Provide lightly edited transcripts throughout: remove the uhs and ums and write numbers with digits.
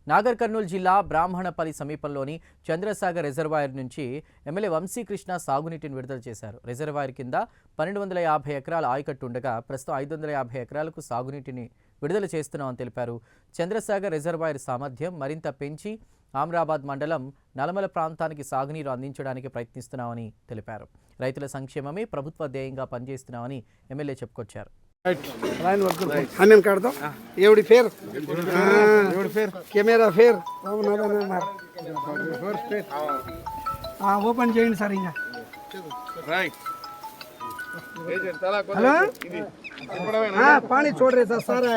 నాగర్ కర్నూలు జిల్లా బ్రాహ్మణపల్లి సమీపంలోని చంద్రసాగర్ రిజర్వాయర్ నుంచి ఎమ్మెల్యే వంశీకృష్ణ సాగునీటిని విడుదల చేశారు. రిజర్వాయర్ కింద 1250 ఎకరాల ఆయకట్టు ఉండగా ప్రస్తుతం 550 ఎకరాలకు సాగునీటిని విడుదల చేస్తున్నామని తెలిపారు. చంద్రసాగర్ రిజర్వాయర్ సామర్థ్యం మరింత పెంచి ఆమ్రాబాద్ మండలం నలమల ప్రాంతానికి సాగునీరు అందించడానికి ప్రయత్నిస్తున్నామని తెలిపారు. రైతుల సంక్షేమమే ప్రభుత్వ ధ్యేయంగా పనిచేస్తున్నామని ఎమ్మెల్యే చెప్పుకొచ్చారు. हमें कर दो एवढी फेर कैमेरा फेर ओपन చేయండి సార్ ఇంకా హలో पानी छोड़ रहे सर सारा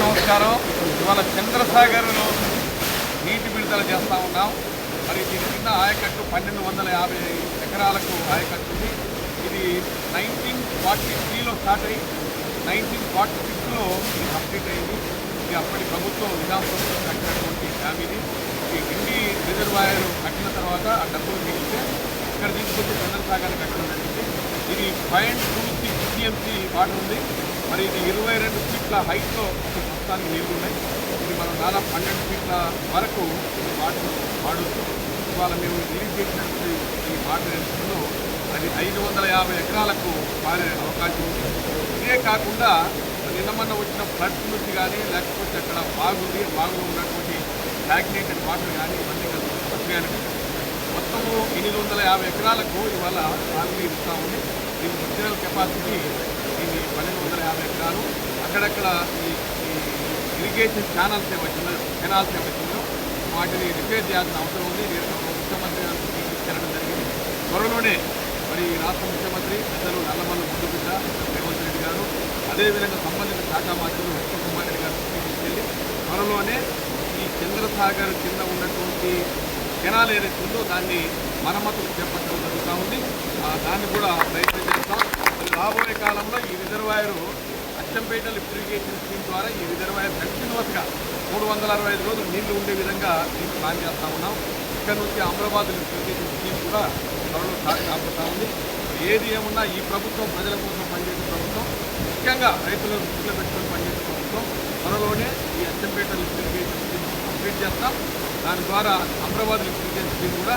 నమస్కారం. ఇవాళ చంద్రసాగర్లో నీటి విడుదల చేస్తూ ఉన్నాం. మరి దీని కింద ఆయకట్టు 1250 ఎకరాలకు ఆయకట్టు ఉంది. ఇది 1943లో స్టార్ట్ అయ్యి 1946లో ఇది కంప్లీట్ అయింది. ఇది అప్పటి ప్రభుత్వం నిజాం ప్రభుత్వం కట్టినటువంటి డ్యామ్ ఇది. ఈ హిందీ రిజర్వాయర్ కట్టిన తర్వాత ఆ డబ్బులు మిగిలితే ఇక్కడ తీసుకొచ్చి చంద్రసాగర్ కట్టడం జరిగింది. ఇది 5.26 TMC వాటర్ ఉంది. మరి ఇది 22 ఫీట్ల హైట్లో ప్రస్తుతానికి నీళ్లు ఉన్నాయి. ఇది మనం దాదాపు 12 ఫీట్ల వరకు వాటర్ వాడవచ్చు. ఇవాళ మేము రిలీజ్ చేసినటువంటి ఈ వాటర్ ఎన్నికల్లో అది 550 ఎకరాలకు మారే అవకాశం ఉంది. ఇదే కాకుండా నిన్నమన్న వచ్చిన ఫ్లడ్స్ నుంచి కానీ లేకపోతే అక్కడ బాగులో ఉన్నటువంటి స్టాగ్నేటెడ్ వాటర్ కానీ ఇవన్నీ ప్రక్రియలు మొత్తము 850 ఎకరాలకు ఇవాళ సాగునీరు ఇస్తూ ఉంది. దీని ఒరిజినల్ కెపాసిటీ దీన్ని 1250 ఎకరాలు. అక్కడక్కడ ఈ ఇరిగేషన్ కెనాల్స్ ఏవచ్చిందో వాటిని రిపేర్ చేయాల్సిన అవసరం ఉంది. ముఖ్యమంత్రి తీసుకెళ్ళడం జరిగింది. త్వరలోనే మరి రాష్ట్ర ముఖ్యమంత్రి పెద్దలు నల్లమల్లి ముద్దుబిడ్డ రేవంత్ రెడ్డి గారు అదేవిధంగా సంబంధిత శాఖ మంత్రులు ఉత్తమ్ కుమార్ రెడ్డి గారు తీసుకెళ్ళి త్వరలోనే ఈ చంద్రసాగర్ కింద ఉన్నటువంటి కెనాల్ ఏదైతే ఉందో దాన్ని మరమ్మతులు చేపట్టడం జరుగుతూ ఉంది. దాన్ని కూడా ప్రయత్నం చేస్తాం. రాబోయే కాలంలో ఈ reservoir Achampet lift irrigation scheme ద్వారా ఈ రిజర్వాయర్ కంటిన్యూస్గా 365 రోజులు నీళ్లు ఉండే విధంగా దీన్ని ప్లాన్ చేస్తూ ఉన్నాం. ఇక్కడ నుంచి అమరాబాద్ లిఫ్ట్ ఇరిగేషన్ స్కీమ్ కూడా త్వరలో స్టార్ట్ కాబోతూ ఉంది. ఏది ఏమున్నా ఈ ప్రభుత్వం ప్రజల కోసం పనిచేసే ప్రభుత్వం, ముఖ్యంగా రైతులను దృష్టిలో పెట్టుకొని పనిచేసే ప్రభుత్వం. త్వరలోనే ఈ Achampet lift irrigation scheme complete చేస్తాం. దాని ద్వారా అమరాబాద్ లిఫ్ట్ ఇరిగేషన్ స్కీమ్ కూడా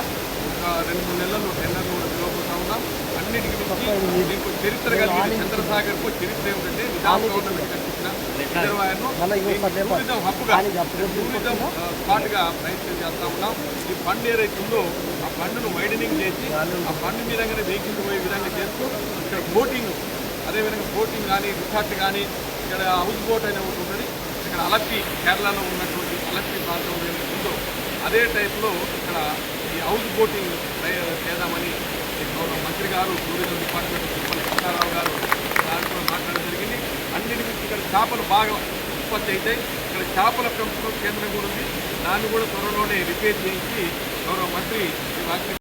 ఒక 2-3 నెలల్లో టెండర్లు కూడా పిలవబోతా ఉన్నాం. అన్నిటికీ దీనికి చరిత్ర కలిగిన చంద్రసాగర్కు చరిత్ర ఏమిటంటే నిజాం గవర్నమెంట్ కట్టించిన రిజర్వాయర్ను టూరిజం హబ్గా టూరిజం స్పాట్గా ప్రయత్నం చేస్తూ ఉన్నాం. ఈ ఫండ్ ఏదైతుందో ఆ ఫండ్ను వైడనింగ్ చేసి ఆ ఫండ్ మీదగానే వెహికల్ పోయే విధంగా చేస్తూ ఇక్కడ బోటింగ్, అదేవిధంగా బోటింగ్ కానీ రిసార్ట్ కానీ ఇక్కడ హౌస్ బోట్ అనే ఒకటి ఉంటుంది. ఇక్కడ అలప్పి కేరళలో ఉన్నటువంటి అలప్పి ప్రాంతంలో ఏదైతుందో అదే టైప్లో ఇక్కడ ఈ హౌస్ బోటింగ్ చేద్దామని గౌరవ మంత్రి గారు టూరిజం డిపార్ట్మెంట్ తిరుమల కృష్ణారావు గారు దాంట్లో మాట్లాడడం జరిగింది. అన్నిటి నుంచి ఇక్కడ చేపలు బాగా ఉత్పత్తి అయితే ఇక్కడ చేపల పెంపకం కేంద్రం కూడా ఉంది. దాన్ని కూడా త్వరలోనే రిపేర్ చేయించి గౌరవ మంత్రి